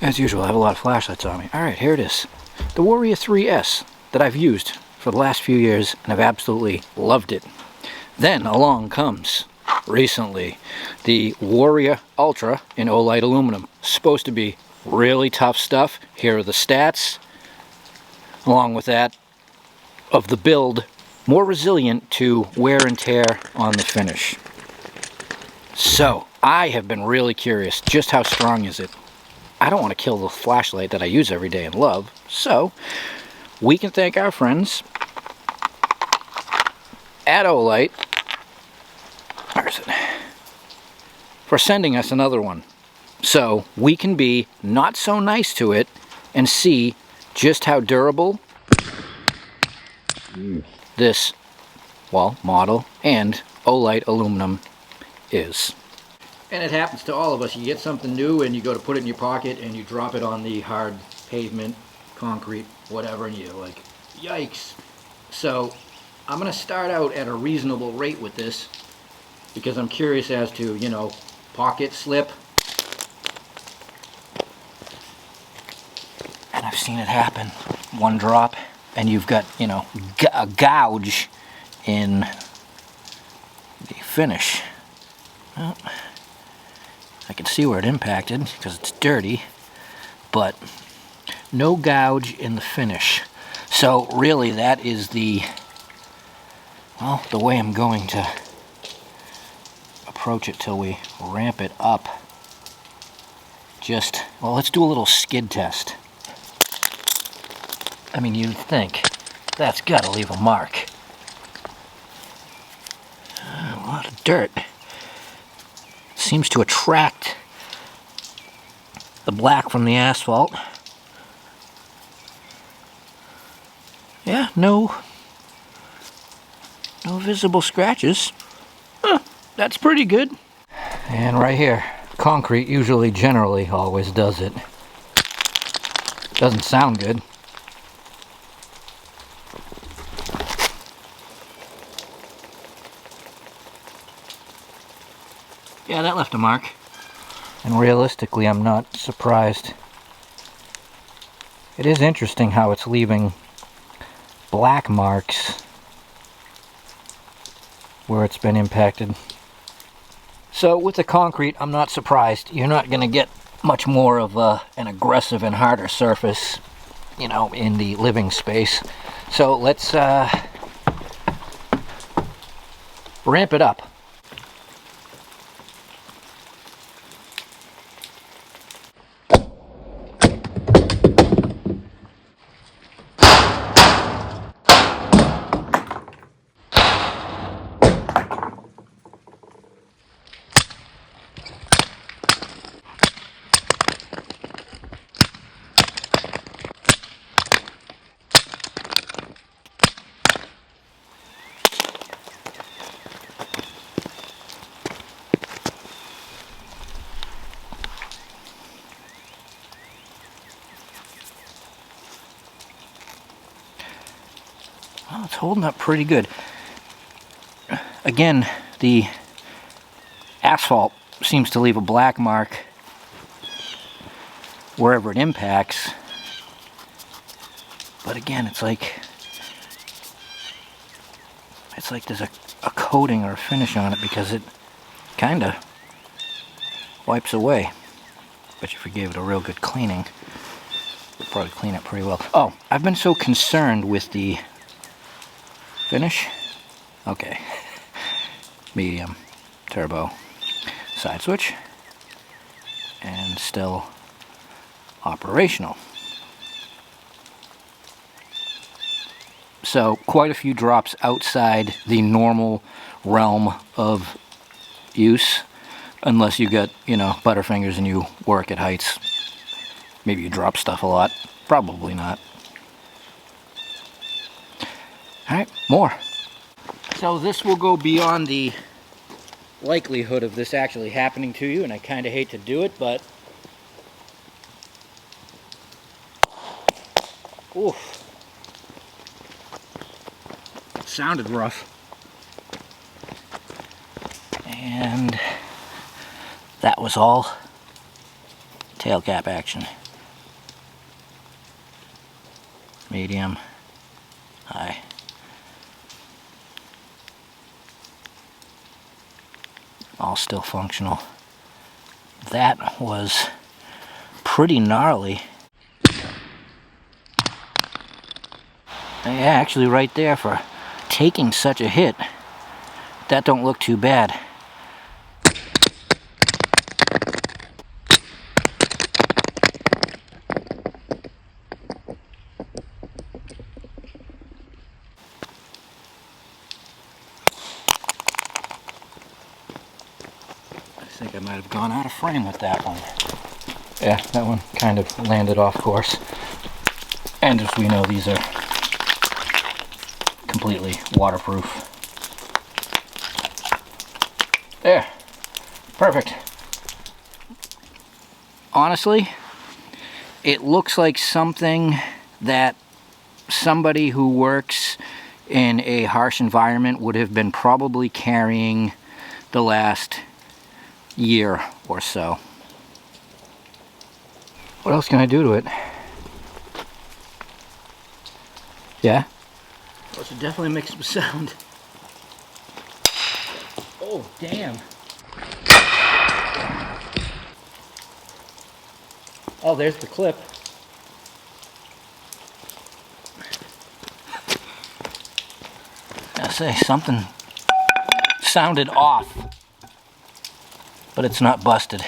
As usual, I have a lot of flashlights on me. Alright, here it is. The Warrior 3S that I've used for the last few years and I've absolutely loved it. Then along comes, recently, the Warrior Ultra in Olight aluminum. Supposed to be really tough stuff. Here are the stats. Along with that, of the build, more resilient to wear and tear on the finish. So, I have been really curious, just how strong is it? I don't want to kill the flashlight that I use every day and love, so we can thank our friends at Olight, where is it, for sending us another one. So we can be not so nice to it and see just how durable this, well, model and Olight aluminum is. And it happens to all of us. You get something new and you go to put it in your pocket and you drop it on the hard pavement, concrete, whatever, and you're like, yikes. So I'm going to start out at a reasonable rate with this because I'm curious as to, you know, pocket slip. And I've seen it happen. One drop and you've got, you know, a gouge in the finish. Well, I can see where it impacted because it's dirty, but no gouge in the finish. So really that is the, well, the way I'm going to approach it till we ramp it up. Just, well, let's do a little skid test. I mean, you'd think that's got to leave a mark. A lot of dirt. Seems to attract the black from the asphalt. Yeah, no visible scratches. That's pretty good. And right here, concrete usually, generally, always does it. Doesn't sound good. Yeah, that left a mark. And realistically, I'm not surprised. It is interesting how it's leaving black marks where it's been impacted. So with the concrete, I'm not surprised. You're not going to get much more of an aggressive and harder surface, you know, in the living space. So let's ramp it up. Well, it's holding up pretty good. Again, the asphalt seems to leave a black mark wherever it impacts. But again, it's like there's a coating or a finish on it because it kind of wipes away. But if we gave it a real good cleaning, we'll probably clean it pretty well. Oh, I've been so concerned with the finish. Okay. Medium, turbo, side switch, and still operational. So quite a few drops outside the normal realm of use, unless you got, you know, butterfingers and you work at heights. Maybe you drop stuff a lot. Probably not. Alright, more. So this will go beyond the likelihood of this actually happening to you, and I kind of hate to do it, but oof. Sounded rough. And that was all tail cap action. medium, high. All still functional. That was pretty gnarly. Yeah, actually right there, for taking such a hit, that don't look too bad. I think I might have gone out of frame with that one. Yeah, that one kind of landed off course. And as we know, these are completely waterproof. There. Perfect. Honestly, it looks like something that somebody who works in a harsh environment would have been probably carrying the last year or so. What else can I do to it? Yeah? Well, it should definitely make some sound. Oh, damn. Oh, there's the clip. I say, something sounded off, but it's not busted.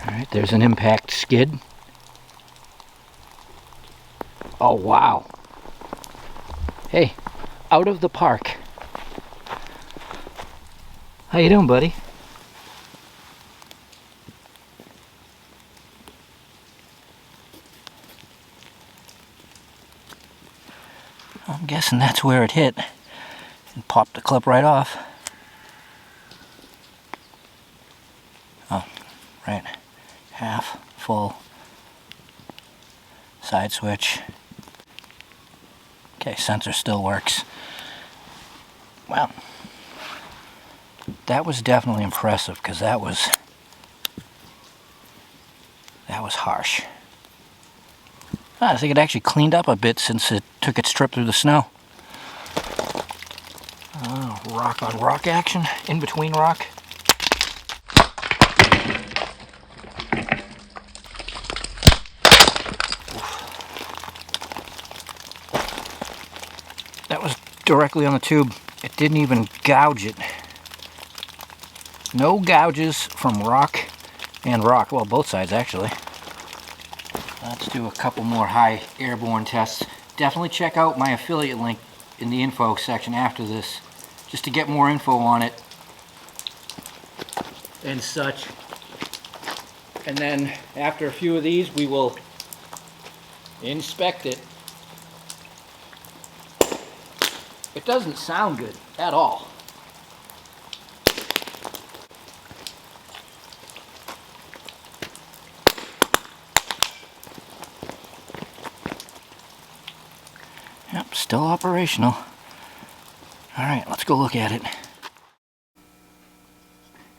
Alright, there's an impact skid. Oh, wow. Hey, out of the park. How you doing, buddy? I'm guessing that's where it hit and popped the clip right off. Oh, right. Half full. Side switch. Okay, sensor still works. Well, that was definitely impressive, because that was harsh. I think it actually cleaned up a bit since it took its trip through the snow. Rock on rock action, in between rock. That was directly on the tube. It didn't even gouge it. No gouges from rock and rock. Well, both sides actually. Let's do a couple more high airborne tests. Definitely check out my affiliate link in the info section after this, just to get more info on it and such. And then after a few of these, we will inspect it. It doesn't sound good at all. Yep, still operational. Alright, let's go look at it.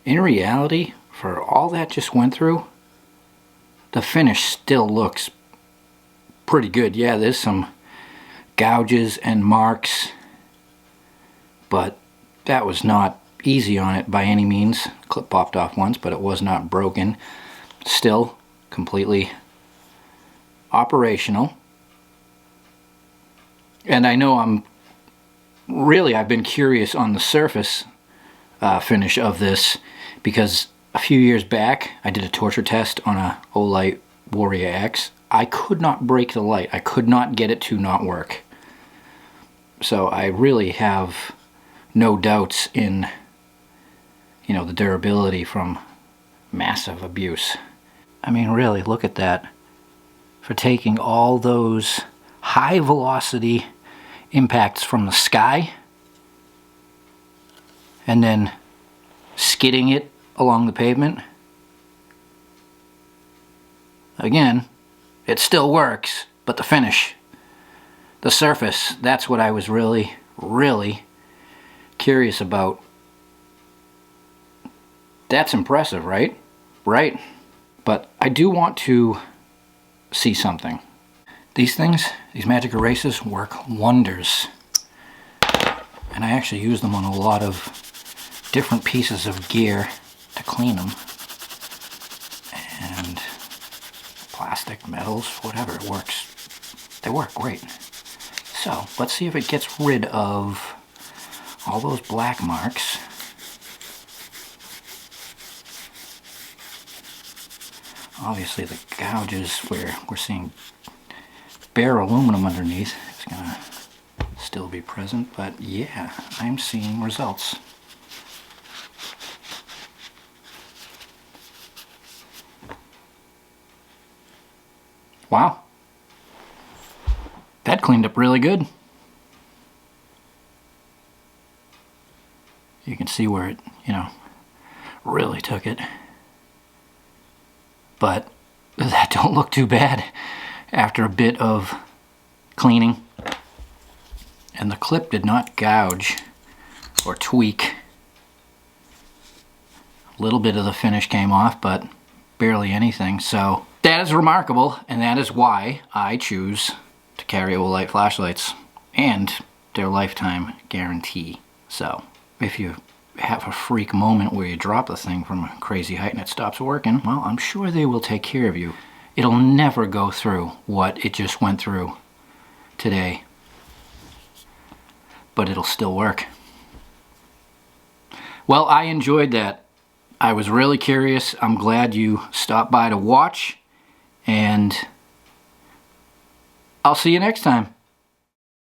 In reality, for all that just went through, the finish still looks pretty good. Yeah, there's some gouges and marks, but that was not easy on it by any means. Clip popped off once, but it was not broken. Still completely operational. And I know I've been curious on the surface finish of this, because a few years back I did a torture test on a Olight Warrior X. I could not break the light. I could not get it to not work. So I really have no doubts in, the durability from massive abuse. I mean, really, look at that. For taking all those high velocity impacts from the sky and then skidding it along the pavement. Again, it still works, but the finish, the surface, that's what I was really, really curious about. That's impressive, right? Right? But I do want to see something. These things, these magic erasers, work wonders. And I actually use them on a lot of different pieces of gear to clean them. And plastic, metals, whatever, it works. They work great. So let's see if it gets rid of all those black marks. Obviously the gouges where we're seeing bare aluminum underneath is going to still be present, but yeah, I'm seeing results. Wow. That cleaned up really good. You can see where it, really took it. But that don't look too bad after a bit of cleaning. And the clip did not gouge or tweak. A little bit of the finish came off, but barely anything. So that is remarkable, and that is why I choose to carry Olight flashlights and their lifetime guarantee. So if you have a freak moment where you drop the thing from a crazy height and it stops working, well, I'm sure they will take care of you. It'll never go through what it just went through today, but it'll still work. Well, I enjoyed that. I was really curious. I'm glad you stopped by to watch, and I'll see you next time.